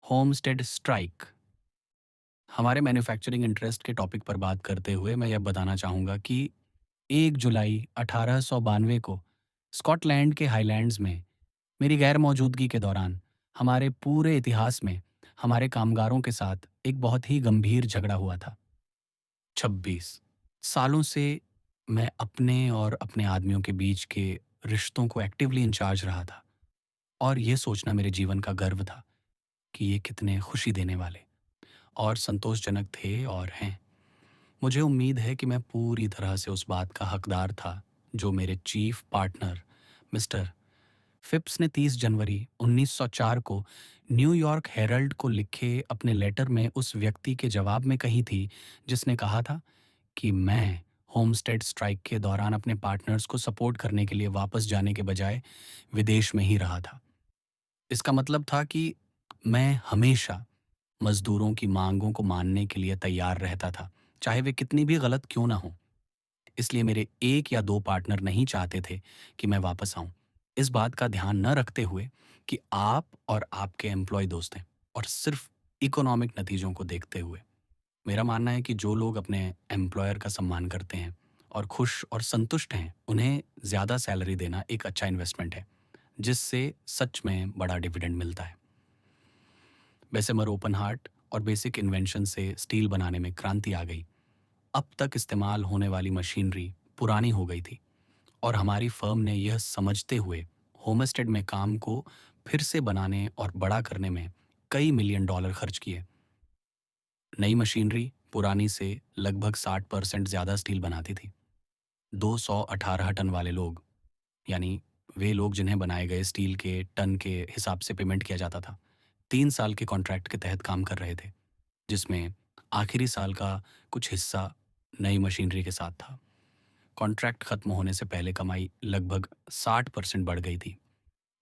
Homestead strike. हमारे manufacturing interest के topic पर बात करते हुए मैं यह बताना चाहूँगा कि 1 जुलाई 1892 को स्कॉटलैंड के हाईलैंड्स में मेरी गैर मौजूदगी के दौरान हमारे पूरे इतिहास में हमारे कामगारों के साथ एक बहुत ही गंभीर झगड़ा हुआ था। 26 सालों से मैं अपने और अपने आदमियों के बीच के रिश्तों को एक्टिवली इंचार्ज रहा था, और ये सोचना मेरे जीवन का गर्व था कि ये कितने खुशी देने वाले और संतोषजनक थे और हैं। मुझे उम्मीद है कि मैं पूरी तरह से उस बात का हकदार था जो मेरे चीफ पार्टनर मिस्टर फिप्स ने 30 जनवरी 1904 को न्यूयॉर्क हेरल्ड को लिखे अपने लेटर में उस व्यक्ति के जवाब में कही थी, जिसने कहा था कि मैं होमस्टेड स्ट्राइक के दौरान अपने पार्टनर्स को सपोर्ट करने के लिए वापस जाने के बजाय विदेश में ही रहा था। इसका मतलब था कि मैं हमेशा मजदूरों की मांगों को मानने के लिए तैयार रहता था, चाहे वे कितनी भी गलत क्यों ना हों। इसलिए मेरे 1 या 2 पार्टनर नहीं चाहते थे कि मैं वापस आऊं। इस बात का ध्यान न रखते हुए कि आप और आपके एम्प्लॉय दोस्त हैं, और सिर्फ इकोनॉमिक नतीजों को देखते हुए। मेरा मानना है कि जो लोग अपने एम्प्लॉयर का सम्मान करते हैं और खुश और संतुष्ट हैं, उन्हें ज़्यादा सैलरी देना एक अच्छा इन्वेस्टमेंट है, जिससे सच में बड़ा डिविडेंड मिलता है। बेसेमर ओपन हार्ट और बेसिक इन्वेंशन से स्टील बनाने में क्रांति आ गई। अब तक इस्तेमाल होने वाली मशीनरी पुरानी हो गई थी, और हमारी फर्म ने यह समझते हुए होमस्टेड में काम को फिर से बनाने और बड़ा करने में कई मिलियन डॉलर खर्च किए। नई मशीनरी पुरानी से लगभग 60% ज़्यादा स्टील बनाती थी। 218 टन वाले लोग, यानी वे लोग जिन्हें बनाए गए स्टील के टन के हिसाब से पेमेंट किया जाता था, 3 साल के कॉन्ट्रैक्ट के तहत काम कर रहे थे, जिसमें आखिरी साल का कुछ हिस्सा नई मशीनरी के साथ था। कॉन्ट्रैक्ट खत्म होने से पहले कमाई लगभग 60% बढ़ गई थी।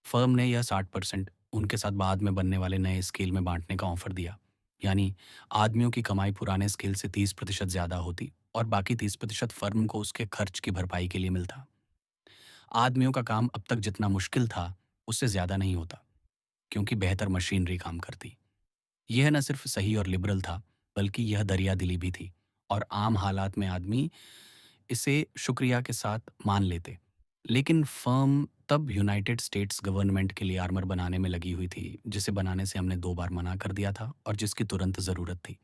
फर्म ने यह 60% उनके साथ बाद में बनने वाले नए स्केल में बांटने का ऑफर दिया, यानी आदमियों की कमाई पुराने स्केल से 30% ज़्यादा होती और बाकी 30% फर्म को उसके खर्च की भरपाई के लिए मिलता। आदमियों का काम अब तक जितना मुश्किल था, उससे ज़्यादा नहीं होता, क्योंकि बेहतर मशीनरी काम करती। यह न सिर्फ सही और लिबरल था, बल्कि यह दरिया दिली भी थी, और आम हालात में आदमी इसे शुक्रिया के साथ मान लेते। लेकिन फर्म तब यूनाइटेड स्टेट्स गवर्नमेंट के लिए आर्मर बनाने में लगी हुई थी, जिसे बनाने से हमने 2 बार मना कर दिया था और जिसकी तुरंत ज़रूरत थी।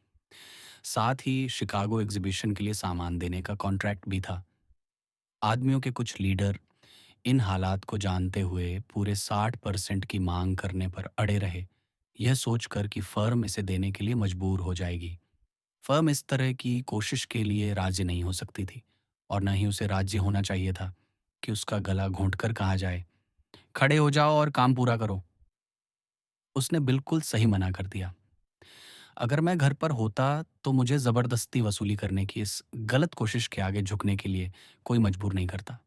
साथ ही शिकागो एग्जीबिशन के लिए सामान देने का कॉन्ट्रैक्ट भी था। आदमियों के कुछ लीडर इन हालात को जानते हुए पूरे 60% की मांग करने पर अड़े रहे, यह सोचकर कि फर्म इसे देने के लिए मजबूर हो जाएगी। फर्म इस तरह की कोशिश के लिए राज्य नहीं हो सकती थी, और न ही उसे राज्य होना चाहिए था कि उसका गला घोंटकर कहा जाए, खड़े हो जाओ और काम पूरा करो। उसने बिल्कुल सही मना कर दिया। अगर मैं घर पर होता तो मुझे ज़बरदस्ती वसूली करने की इस गलत कोशिश के आगे झुकने के लिए कोई मजबूर नहीं करता।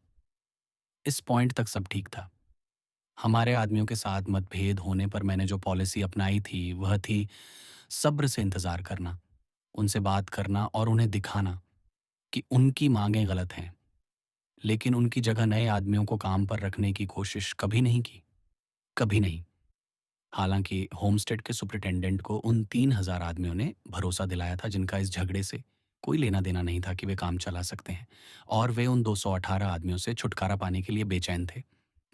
इस पॉइंट तक सब ठीक था। हमारे आदमियों के साथ मतभेद होने पर मैंने जो पॉलिसी अपनाई थी, वह थी सब्र से इंतज़ार करना, उनसे बात करना और उन्हें दिखाना कि उनकी मांगें गलत हैं, लेकिन उनकी जगह नए आदमियों को काम पर रखने की कोशिश कभी नहीं की, कभी नहीं। हालांकि होमस्टेड के सुपरिटेंडेंट को उन 3,000 आदमियों ने भरोसा दिलाया था, जिनका इस झगड़े से कोई लेना देना नहीं था कि वे काम चला सकते हैं, और वे उन 218 आदमियों से छुटकारा पाने के लिए बेचैन थे,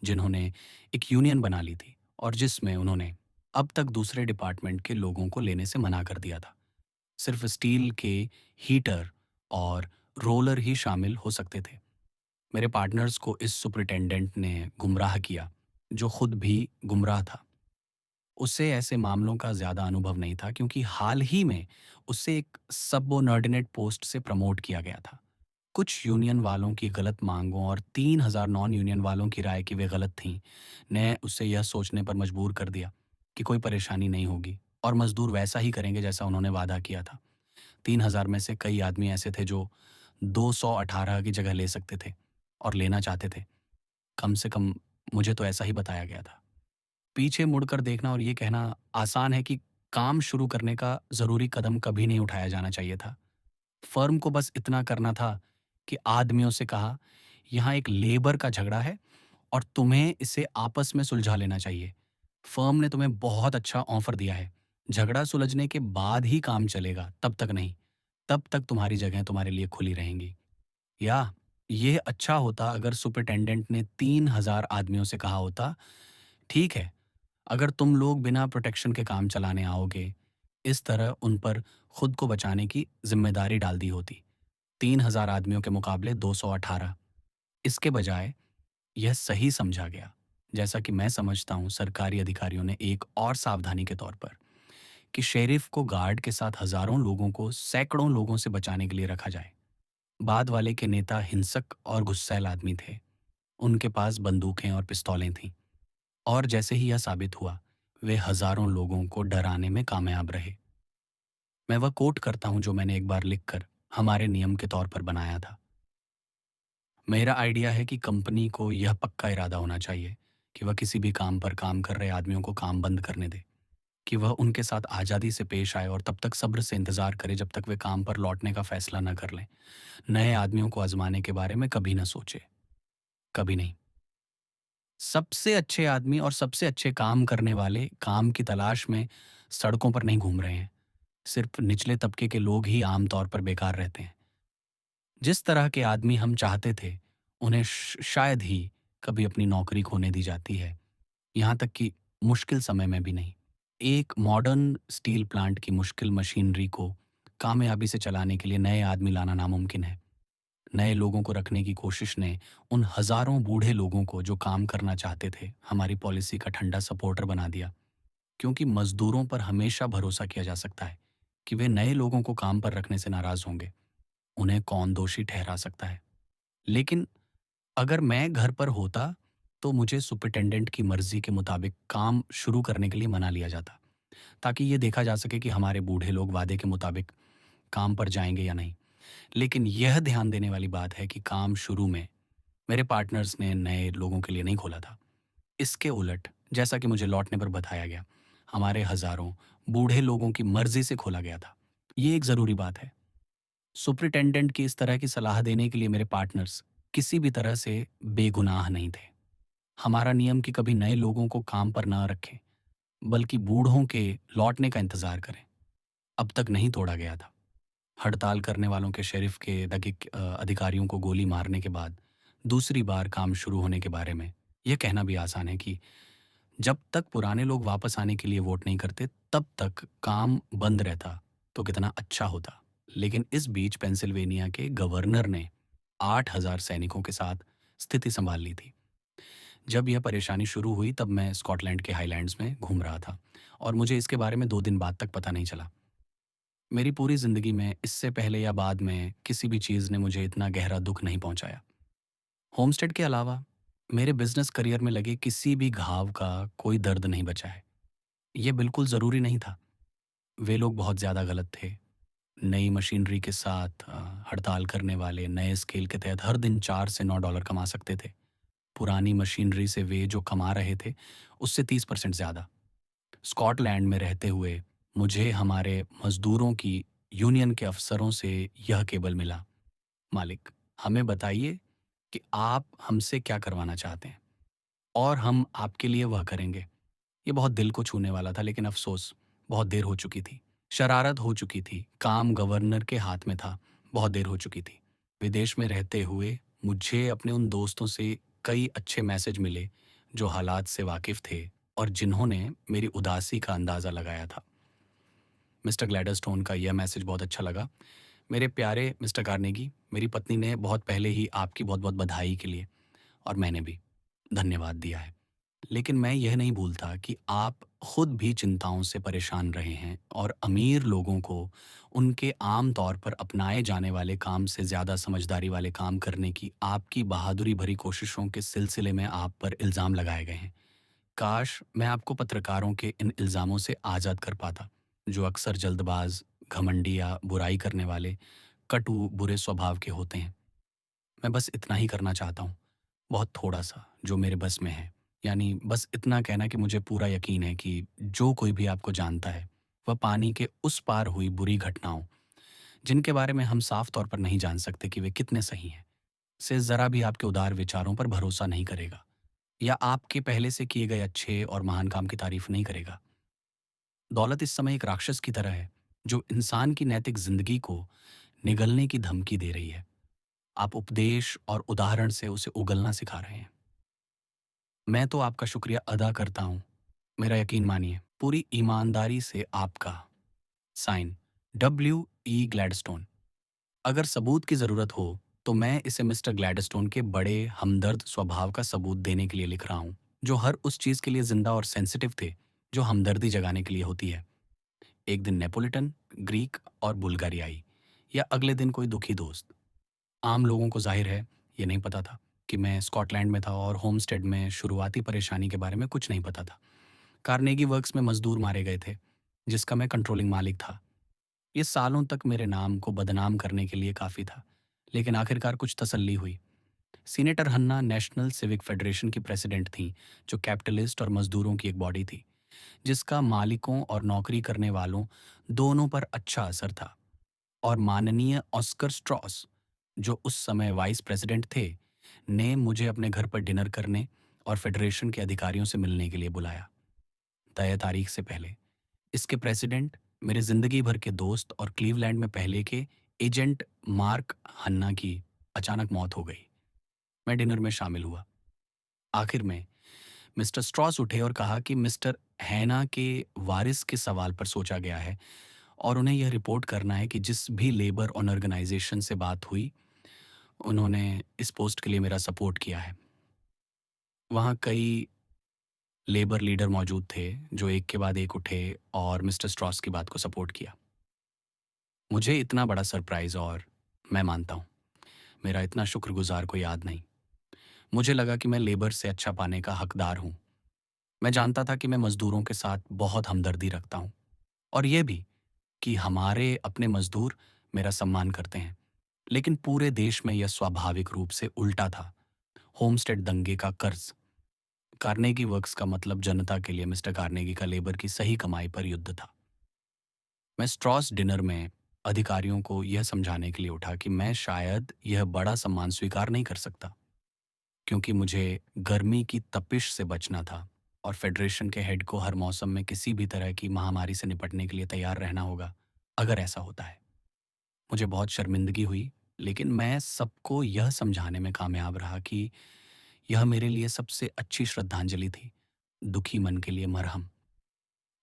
जिन्होंने एक यूनियन बना ली थी और जिसमें उन्होंने अब तक दूसरे डिपार्टमेंट के लोगों को लेने से मना कर दिया था। सिर्फ स्टील के हीटर और रोलर ही शामिल हो सकते थे। मेरे पार्टनर्स को इस सुपरिटेंडेंट ने गुमराह किया, जो खुद भी गुमराह था। उसे ऐसे मामलों का ज़्यादा अनुभव नहीं था, क्योंकि हाल ही में उसे एक सबऑर्डिनेट पोस्ट से प्रमोट किया गया था। कुछ यूनियन वालों की गलत मांगों और 3,000 नॉन यूनियन वालों की राय कि वे गलत थीं, ने उसे यह सोचने पर मजबूर कर दिया कि कोई परेशानी नहीं होगी और मजदूर वैसा ही करेंगे जैसा उन्होंने वादा किया था। 3,000 में से कई आदमी ऐसे थे जो 218 की जगह ले सकते थे और लेना चाहते थे। कम से कम मुझे तो ऐसा ही बताया गया था। पीछे मुड़कर देखना और ये कहना आसान है कि काम शुरू करने का ज़रूरी कदम कभी नहीं उठाया जाना चाहिए था। फर्म को बस इतना करना था कि आदमियों से कहा, यहाँ एक लेबर का झगड़ा है और तुम्हें इसे आपस में सुलझा लेना चाहिए। फर्म ने तुम्हें बहुत अच्छा ऑफर दिया है, झगड़ा सुलझने के बाद ही काम चलेगा, तब तक नहीं। तब तक तुम्हारी जगह तुम्हारे लिए खुली रहेंगी। या ये अच्छा होता अगर सुपरिटेंडेंट ने 3,000 आदमियों से कहा होता, ठीक है, अगर तुम लोग बिना प्रोटेक्शन के काम चलाने आओगे, इस तरह उन पर खुद को बचाने की ज़िम्मेदारी डाल दी होती। 3,000 आदमियों के मुकाबले 218। इसके बजाय यह सही समझा गया, जैसा कि मैं समझता हूँ सरकारी अधिकारियों ने एक और सावधानी के तौर पर, कि शेरिफ को गार्ड के साथ हज़ारों लोगों को सैकड़ों लोगों से बचाने के लिए रखा जाए। बाद वाले के नेता हिंसक और गुस्सैल आदमी थे। उनके पास बंदूकें और पिस्तौलें थीं। और जैसे ही यह साबित हुआ, वे हज़ारों लोगों को डराने में कामयाब रहे। मैं वह कोट करता हूँ जो मैंने एक बार लिखकर हमारे नियम के तौर पर बनाया था। मेरा आइडिया है कि कंपनी को यह पक्का इरादा होना चाहिए कि वह किसी भी काम पर काम कर रहे आदमियों को काम बंद करने दे, कि वह उनके साथ आज़ादी से पेश आए और तब तक सब्र से इंतज़ार करे जब तक वे काम पर लौटने का फैसला न कर लें। नए आदमियों को आज़माने के बारे में कभी न सोचे, कभी नहीं। सबसे अच्छे आदमी और सबसे अच्छे काम करने वाले काम की तलाश में सड़कों पर नहीं घूम रहे हैं। सिर्फ निचले तबके के लोग ही आम तौर पर बेकार रहते हैं। जिस तरह के आदमी हम चाहते थे, उन्हें शायद ही कभी अपनी नौकरी खोने दी जाती है, यहाँ तक कि मुश्किल समय में भी नहीं। एक मॉडर्न स्टील प्लांट की मुश्किल मशीनरी को कामयाबी से चलाने के लिए नए आदमी लाना नामुमकिन है। नए लोगों को रखने की कोशिश ने उन हज़ारों बूढ़े लोगों को जो काम करना चाहते थे, हमारी पॉलिसी का ठंडा सपोर्टर बना दिया। क्योंकि मज़दूरों पर हमेशा भरोसा किया जा सकता है कि वे नए लोगों को काम पर रखने से नाराज़ होंगे। उन्हें कौन दोषी ठहरा सकता है? लेकिन अगर मैं घर पर होता, तो मुझे सुपरिटेंडेंट की मर्ज़ी के मुताबिक काम शुरू करने के लिए मना लिया जाता, ताकि ये देखा जा सके कि हमारे बूढ़े लोग वादे के मुताबिक काम पर जाएँगे या नहीं। लेकिन यह ध्यान देने वाली बात है कि काम शुरू में मेरे पार्टनर्स ने नए लोगों के लिए नहीं खोला था। इसके उलट, जैसा कि मुझे लौटने पर बताया गया, हमारे हज़ारों बूढ़े लोगों की मर्ज़ी से खोला गया था। ये एक ज़रूरी बात है। सुपरिटेंडेंट की इस तरह की सलाह देने के लिए मेरे पार्टनर्स किसी भी तरह से बेगुनाह नहीं थे। हमारा नियम कि कभी नए लोगों को काम पर ना रखें, बल्कि बूढ़ों के लौटने का इंतज़ार करें, अब तक नहीं तोड़ा गया था। हड़ताल करने वालों के शेरिफ के अधिकारियों को गोली मारने के बाद दूसरी बार काम शुरू होने के बारे में यह कहना भी आसान है कि जब तक पुराने लोग वापस आने के लिए वोट नहीं करते, तब तक काम बंद रहता तो कितना अच्छा होता। लेकिन इस बीच पेंसिल्वेनिया के गवर्नर ने 8,000 सैनिकों के साथ स्थिति संभाल ली थी। जब यह परेशानी शुरू हुई, तब मैं स्कॉटलैंड के हाईलैंड्स में घूम रहा था और मुझे इसके बारे में 2 दिन बाद तक पता नहीं चला। मेरी पूरी ज़िंदगी में इससे पहले या बाद में किसी भी चीज़ ने मुझे इतना गहरा दुःख नहीं पहुँचाया। होमस्टेड के अलावा मेरे बिज़नेस करियर में लगे किसी भी घाव का कोई दर्द नहीं बचा है। ये बिल्कुल ज़रूरी नहीं था। वे लोग बहुत ज़्यादा गलत थे। नई मशीनरी के साथ हड़ताल करने वाले नए स्केल के तहत हर दिन 4 से $9 कमा सकते थे। पुरानी मशीनरी से वे जो कमा रहे थे, उससे 30% ज़्यादा। स्कॉटलैंड में रहते हुए मुझे हमारे मज़दूरों की यूनियन के अफ़सरों से यह केबल मिला, मालिक, हमें बताइए कि आप हमसे क्या करवाना चाहते हैं और हम आपके लिए वह करेंगे। ये बहुत दिल को छूने वाला था, लेकिन अफ़सोस बहुत देर हो चुकी थी। शरारत हो चुकी थी, काम गवर्नर के हाथ में था, बहुत देर हो चुकी थी। विदेश में रहते हुए मुझे अपने उन दोस्तों से कई अच्छे मैसेज मिले जो हालात से वाकिफ़ थे और जिन्होंने मेरी उदासी का अंदाज़ा लगाया था। मिस्टर ग्लैडस्टोन का यह मैसेज बहुत अच्छा लगा। मेरे प्यारे मिस्टर कार्नेगी, मेरी पत्नी ने बहुत पहले ही आपकी बहुत-बहुत बधाई के लिए और मैंने भी धन्यवाद दिया है। लेकिन मैं यह नहीं भूलता कि आप खुद भी चिंताओं से परेशान रहे हैं और अमीर लोगों को उनके आम तौर पर अपनाए जाने वाले काम से ज़्यादा समझदारी वाले काम करने की आपकी बहादुरी भरी कोशिशों के सिलसिले में आप पर इल्ज़ाम लगाए गए हैं। काश मैं आपको पत्रकारों के इन इल्ज़ामों से आज़ाद कर पाता, जो अक्सर जल्दबाज, घमंडी या बुराई करने वाले, कटु, बुरे स्वभाव के होते हैं। मैं बस इतना ही करना चाहता हूँ, बहुत थोड़ा-सा, जो मेरे बस में है। यानी बस इतना कहना कि मुझे पूरा यकीन है कि जो कोई भी आपको जानता है, वह पानी के उस पार हुई बुरी घटनाओं, जिनके बारे में हम साफ तौर पर नहीं जान सकते कि वे कितने सही हैं, से ज़रा भी आपके उदार विचारों पर भरोसा नहीं करेगा या आपके पहले से किए गए अच्छे और महान काम की तारीफ नहीं करेगा। दौलत इस समय एक राक्षस की तरह है, जो इंसान की नैतिक ज़िंदगी को निगलने की धमकी दे रही है। आप उपदेश और उदाहरण से उसे उगलना सिखा रहे हैं। मैं तो आपका शुक्रिया अदा करता हूँ। मेरा यकीन मानिए, पूरी ईमानदारी से आपका। Sign, W. E. ग्लैडस्टोन। अगर सबूत की ज़रूरत हो, तो मैं इसे मिस्टर ग्लैडस्टोन के बड़े हमदर्द स्वभाव का सबूत देने के लिए लिख रहा हूँ, जो हर उस चीज़ के लिए ज़िंदा और सेंसिटिव थे, जो हमदर्दी जगाने के लिए होती है। एक दिन नेपोलिटन, ग्रीक और बुल्गारियाई, या अगले दिन कोई दुखी दोस्त। आम लोगों को ज़ाहिर है, ये नहीं पता था कि मैं स्कॉटलैंड में था और होमस्टेड में शुरुआती परेशानी के बारे में कुछ नहीं पता था। कार्नेगी वर्क्स में मज़दूर मारे गए थे, जिसका मैं कंट्रोलिंग मालिक था। ये सालों तक मेरे नाम को बदनाम करने के लिए काफ़ी था, लेकिन आखिरकार कुछ तसल्ली हुई। सीनेटर हन्ना नेशनल सिविक फेडरेशन की प्रेसिडेंट थीं, जो कैपिटलिस्ट और मज़दूरों की एक बॉडी थी, जिसका मालिकों और नौकरी करने वालों दोनों पर अच्छा असर था। और माननीय ऑस्कर स्ट्रॉस, जो उस समय वाइस प्रेसिडेंट थे, ने मुझे अपने घर पर डिनर करने और फेडरेशन के अधिकारियों से मिलने के लिए बुलाया, तय तारीख से पहले। इसके प्रेसिडेंट, मेरे ज़िंदगी भर के दोस्त और क्लीवलैंड में पहले के एजेंट मार्क हन्ना की अचानक मौत हो गई। मैं डिनर में शामिल हुआ। आखिर में मिस्टर स्ट्रॉस उठे और कहा कि मिस्टर हैना के वारिस के सवाल पर सोचा गया है और उन्हें यह रिपोर्ट करना है कि जिस भी लेबर ऑर्गेनाइजेशन से बात हुई, उन्होंने इस पोस्ट के लिए मेरा सपोर्ट किया है। वहाँ कई लेबर लीडर मौजूद थे, जो एक के बाद एक उठे और मिस्टर स्ट्रॉस की बात को सपोर्ट किया। मुझे इतना बड़ा सरप्राइज़, और मैं मानता हूँ, मेरा इतना शुक्रगुज़ार कोई याद नहीं। मुझे लगा कि मैं लेबर से अच्छा पाने का हकदार हूँ। मैं जानता था कि मैं मज़दूरों के साथ बहुत हमदर्दी रखता हूँ, और ये भी कि हमारे अपने मज़दूर मेरा सम्मान करते हैं। लेकिन पूरे देश में यह स्वाभाविक रूप से उल्टा था। होमस्टेड दंगे का कर्ज़। कार्नेगी वर्क्स का मतलब जनता के लिए मिस्टर कार्नेगी का लेबर की सही कमाई पर युद्ध था। मैं स्ट्रॉस डिनर में अधिकारियों को यह समझाने के लिए उठा कि मैं शायद यह बड़ा सम्मान स्वीकार नहीं कर सकता, क्योंकि मुझे गर्मी की तपिश से बचना था और फेडरेशन के हेड को हर मौसम में किसी भी तरह की महामारी से निपटने के लिए तैयार रहना होगा, अगर ऐसा होता है। मुझे बहुत शर्मिंदगी हुई, लेकिन मैं सबको यह समझाने में कामयाब रहा कि यह मेरे लिए सबसे अच्छी श्रद्धांजलि थी, दुखी मन के लिए मरहम।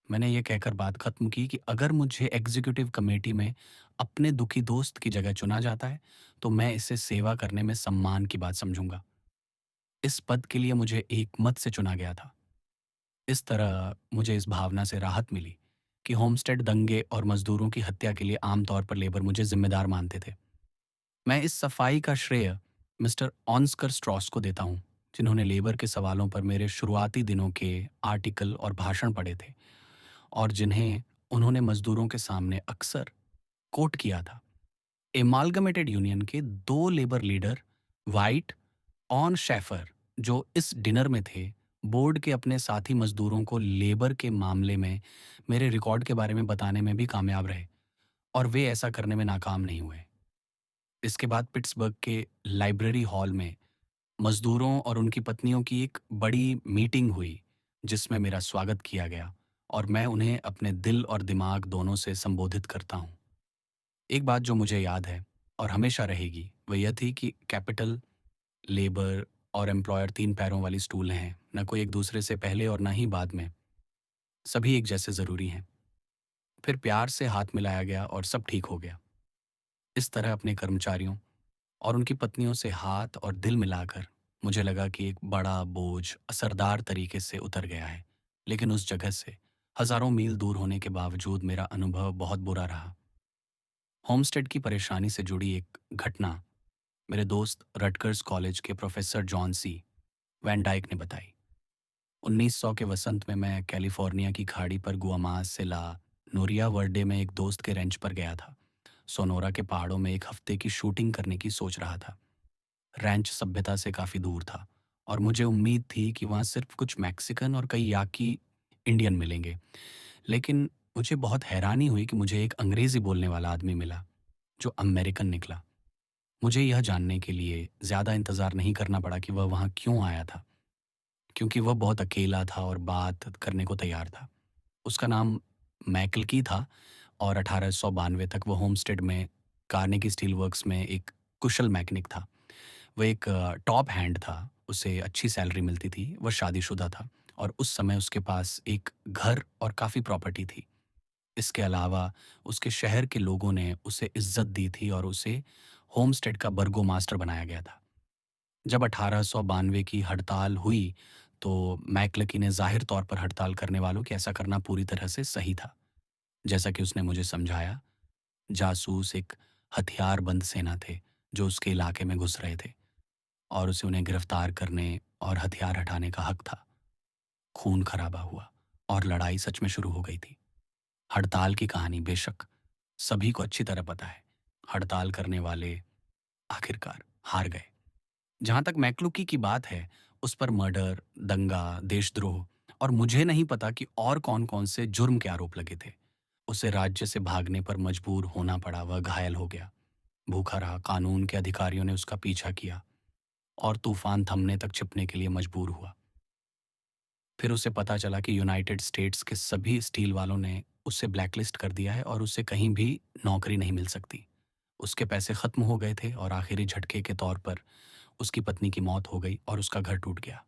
मैंने ये कहकर बात खत्म की कि अगर मुझे एग्जीक्यूटिव कमेटी में अपने दुखी दोस्त की जगह चुना जाता है, तो मैं इसे सेवा करने में सम्मान की बात समझूंगा। इस पद के लिए मुझे एक मत से चुना गया था। इस तरह मुझे इस भावना से राहत मिली कि होमस्टेड दंगे और मजदूरों की हत्या के लिए आमतौर पर लेबर मुझे जिम्मेदार मानते थे। मैं इस सफाई का श्रेय मिस्टर ऑन्स्कर स्ट्रॉस को देता हूँ, जिन्होंने लेबर के सवालों पर मेरे शुरुआती दिनों के आर्टिकल और भाषण पढ़े थे, और जिन्हें उन्होंने मजदूरों के सामने अक्सर कोट किया था। एमालगमेटेड यूनियन के दो लेबर लीडर, वाइट ऑन शेफर, जो इस डिनर में थे, बोर्ड के अपने साथी मजदूरों को लेबर के मामले में मेरे रिकॉर्ड के बारे में बताने में भी कामयाब रहे, और वे ऐसा करने में नाकाम नहीं हुए। इसके बाद पिट्सबर्ग के लाइब्रेरी हॉल में मजदूरों और उनकी पत्नियों की एक बड़ी मीटिंग हुई, जिसमें मेरा स्वागत किया गया, और मैं उन्हें अपने दिल और दिमाग दोनों से संबोधित करता हूँ। एक बात जो मुझे याद है और हमेशा रहेगी, वह यह थी कि कैपिटल, लेबर और एम्प्लॉयर तीन पैरों वाली स्टूल हैं, न कोई एक दूसरे से पहले और न ही बाद में। सभी एक जैसे ज़रूरी हैं। फिर प्यार से हाथ मिलाया गया और सब ठीक हो गया। इस तरह अपने कर्मचारियों और उनकी पत्नियों से हाथ और दिल मिलाकर मुझे लगा कि एक बड़ा बोझ असरदार तरीके से उतर गया है। लेकिन उस जगह से हज़ारों मील दूर होने के बावजूद मेरा अनुभव बहुत बुरा रहा। होमस्टेड की परेशानी से जुड़ी एक घटना मेरे दोस्त रटगर्स कॉलेज के professor John C Van Dyke ने बताई। 1900 के वसंत में मैं कैलिफोर्निया की खाड़ी पर गुआमास से ला नोरिया वर्डे में एक दोस्त के रेंच पर गया था। सोनोरा के पहाड़ों में एक हफ्ते की शूटिंग करने की सोच रहा था। रैंच सभ्यता से काफ़ी दूर था, और मुझे उम्मीद थी कि वहाँ सिर्फ कुछ मैक्सिकन और कई याकी इंडियन मिलेंगे। लेकिन मुझे बहुत हैरानी हुई कि मुझे एक अंग्रेज़ी बोलने वाला आदमी मिला, जो अमेरिकन निकला। मुझे यह जानने के लिए ज़्यादा इंतज़ार नहीं करना पड़ा कि वह वहाँ क्यों आया था, क्योंकि वह बहुत अकेला था और बात करने को तैयार था। उसका नाम मैकल्की था और 1892 तक वो होमस्टेड में कार्नेगी स्टील वर्क्स में एक कुशल मैकेनिक था। वो एक टॉप हैंड था, उसे अच्छी सैलरी मिलती थी, वह शादीशुदा था और उस समय उसके पास एक घर और काफ़ी प्रॉपर्टी थी। इसके अलावा उसके शहर के लोगों ने उसे इज़्ज़त दी थी और उसे होमस्टेड का बर्गोमास्टर बनाया गया था। जब 1892 की हड़ताल हुई, तो मैकलकी ने ज़ाहिर तौर पर हड़ताल करने वालों कि ऐसा करना पूरी तरह से सही था। जैसा कि उसने मुझे समझाया, जासूस एक हथियारबंद सेना थे, जो उसके इलाके में घुस रहे थे और उसे उन्हें गिरफ्तार करने और हथियार हटाने का हक था। खून खराबा हुआ और लड़ाई सच में शुरू हो गई थी। हड़ताल की कहानी बेशक सभी को अच्छी तरह पता है। हड़ताल करने वाले आखिरकार हार गए। जहाँ तक मैकलुकी की बात है, उस पर मर्डर, दंगा, देशद्रोह और मुझे नहीं पता कि और कौन-कौन से जुर्म के आरोप लगे थे। उसे राज्य से भागने पर मजबूर होना पड़ा, वह घायल हो गया। भूखा रहा, कानून के अधिकारियों ने उसका पीछा किया और तूफान थमने तक छिपने के लिए मजबूर हुआ। फिर उसे पता चला कि यूनाइटेड स्टेट्स के सभी स्टील वालों ने उसे ब्लैकलिस्ट कर दिया है और उसे कहीं भी नौकरी नहीं मिल सकती। उसके पैसे खत्म हो गए थे और आखिरी झटके के तौर पर उसकी पत्नी की मौत हो गई और उसका घर टूट गया।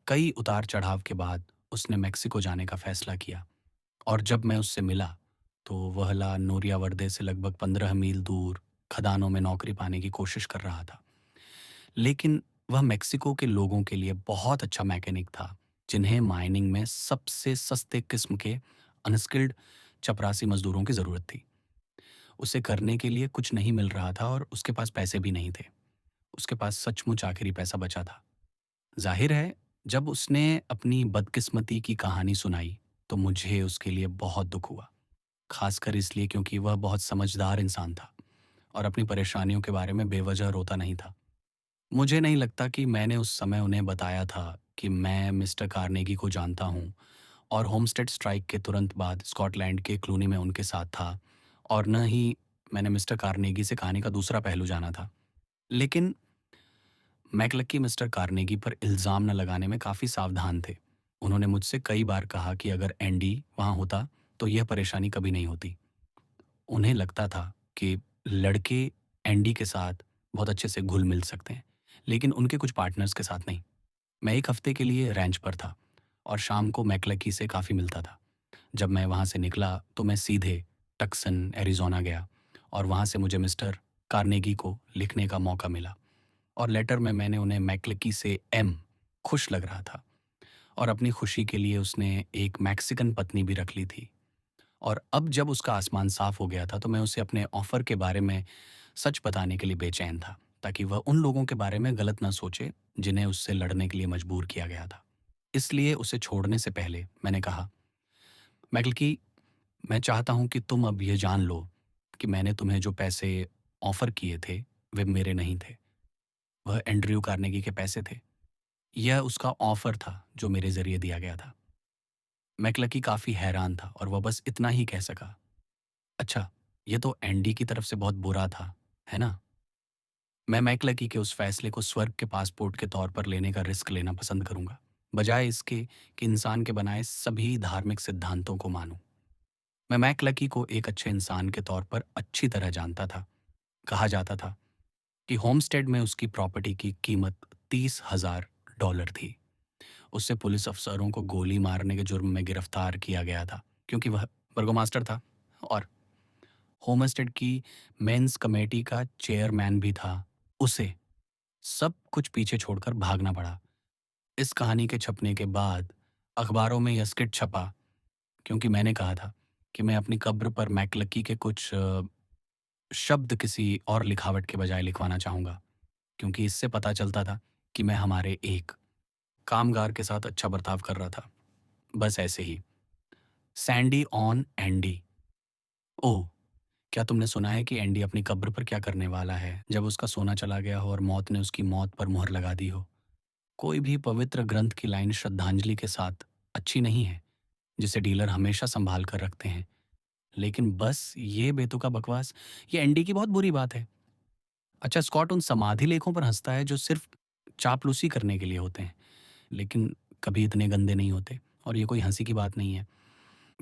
कई उतार-चढ़ाव के बाद उसने मेक्सिको जाने का फैसला किया और जब मैं उससे मिला, तो वह ला नोरिया वर्दे से लगभग 15 मील दूर खदानों में नौकरी पाने की कोशिश कर रहा था। लेकिन वह मेक्सिको के लोगों के लिए बहुत अच्छा मैकेनिक था, जिन्हें माइनिंग में सबसे सस्ते किस्म के अनस्किल्ड चपरासी मज़दूरों की ज़रूरत थी। उसे करने के लिए कुछ नहीं मिल रहा था और उसके पास पैसे भी नहीं थे। उसके पास सचमुच आखिरी पैसा बचा था। ज़ाहिर है, जब उसने अपनी बदकिस्मती की कहानी सुनाई, तो मुझे उसके लिए बहुत दुःख हुआ। ख़ासकर इसलिए क्योंकि वह बहुत समझदार इंसान था और अपनी परेशानियों के बारे में बेवजह रोता नहीं था। मुझे नहीं लगता कि मैंने उस समय उन्हें बताया था कि मैं मिस्टर कार्नेगी को जानता हूँ और होमस्टेड स्ट्राइक के तुरंत बाद स्कॉटलैंड के क्लूनी में उनके साथ था और न ही मैंने मिस्टर कार्नेगी से कहानी का दूसरा पहलू जाना था। लेकिन मैकलक्की मिस्टर कार्नेगी पर इल्ज़ाम न लगाने में काफ़ी सावधान थे। उन्होंने मुझसे कई बार कहा कि अगर एंडी वहाँ होता, तो यह परेशानी कभी नहीं होती। उन्हें लगता था कि लड़के एंडी के साथ बहुत अच्छे से घुल-मिल सकते हैं, लेकिन उनके कुछ पार्टनर्स के साथ नहीं। मैं 1 हफ्ते के लिए रैंच पर था और शाम को मैकलकी से काफ़ी मिलता था। जब मैं वहाँ से निकला, तो मैं सीधे टक्सन, एरिज़ोना गया और वहाँ से मुझे मिस्टर कार्नेगी को लिखने का मौका मिला और लेटर में मैंने उन्हें मैकलकी से खुश लग रहा था और अपनी खुशी के लिए उसने एक मैक्सिकन पत्नी भी रख ली थी। और अब जब उसका आसमान साफ हो गया था, तो मैं उसे अपने ऑफ़र के बारे में सच बताने के लिए बेचैन था, ताकि वह उन लोगों के बारे में गलत ना सोचे, जिन्हें उससे लड़ने के लिए मजबूर किया गया था। इसलिए उसे छोड़ने से पहले मैंने कहा, मैकल्की, मैं चाहता हूँ कि तुम अब ये जान लो कि मैंने तुम्हें जो पैसे ऑफ़र किए थे, वे मेरे नहीं थे। वह एंड्रयू कार्नेगी के पैसे थे। यह उसका ऑफ़र था, जो मेरे ज़रिए दिया गया था। मैकलकी काफ़ी हैरान था और वह बस इतना ही कह सका, अच्छा, ये तो एंडी की तरफ से बहुत बुरा था, है ना? मैं मैकलकी के उस फैसले को स्वर्ग के पासपोर्ट के तौर पर लेने का रिस्क लेना पसंद करूंगा, बजाय इसके कि इंसान के बनाए सभी धार्मिक सिद्धांतों को मानूं। मैं मैकलकी को एक अच्छे इंसान के तौर पर अच्छी तरह जानता था। कहा जाता था कि होमस्टेड में उसकी प्रॉपर्टी की कीमत $30,000 थी। उससे पुलिस अफसरों को गोली मारने के जुर्म में गिरफ्तार किया गया था, क्योंकि वह बर्गोमास्टर था और होमस्टेड की मेंस कमेटी का चेयरमैन भी था। उसे सब कुछ पीछे छोड़कर भागना पड़ा। इस कहानी के छपने के बाद अखबारों में यह स्किट छपा, क्योंकि मैंने कहा था कि मैं अपनी कब्र पर मैकलकी के कुछ शब्द किसी और लिखावट के बजाय लिखवाना चाहूँगा, क्योंकि इससे पता चलता था कि मैं हमारे एक कामगार के साथ अच्छा बर्ताव कर रहा था। बस ऐसे ही। Sandy on Andy. ओह! क्या तुमने सुना है कि एंडी अपनी कब्र पर क्या करने वाला है, जब उसका सोना चला गया हो और मौत ने उसकी मौत पर मुहर लगा दी हो? कोई भी पवित्र ग्रंथ की लाइन श्रद्धांजलि के साथ अच्छी नहीं है, जिसे डीलर हमेशा संभाल कर रखते हैं। लेकिन बस ये बेतुका बकवास, ये एंडी की बहुत बुरी बात है। अच्छा, स्कॉट उन समाधि लेखों पर हँसता है जो सिर्फ़ चापलूसी करने के लिए होते हैं, लेकिन कभी इतने गंदे नहीं होते और ये कोई हँसी की बात नहीं है।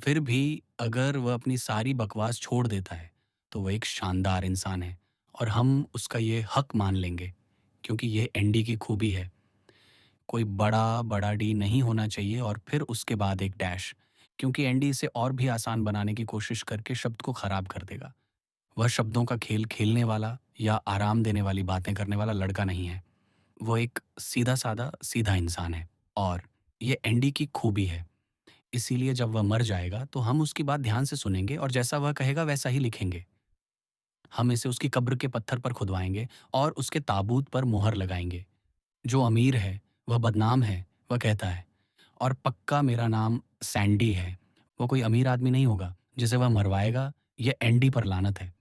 फिर भी अगर वह अपनी सारी बकवास छोड़ देता है, तो वह एक शानदार इंसान है और हम उसका ये हक मान लेंगे, क्योंकि ये एंडी की खूबी है। कोई बड़ा डी नहीं होना चाहिए और फिर उसके बाद एक डैश, क्योंकि एंडी इसे और भी आसान बनाने की कोशिश करके शब्द को खराब कर देगा। वह शब्दों का खेल खेलने वाला या आराम देने वाली बातें करने वाला लड़का नहीं है। वो एक सीधा-सादा सीधा इंसान है और ये एंडी की खूबी है। इसीलिए जब वह मर जाएगा तो हम उसकी बात ध्यान से सुनेंगे और जैसा वह कहेगा वैसा ही लिखेंगे। हम इसे उसकी कब्र के पत्थर पर खुदवाएँगे और उसके ताबूत पर मुहर लगाएँगे। जो अमीर है, वह बदनाम है, वह कहता है, और पक्का मेरा नाम सैंडी है। वो कोई अमीर आदमी नहीं होगा जिसे वह मरवाएगा। ये एंडी पर लानत है।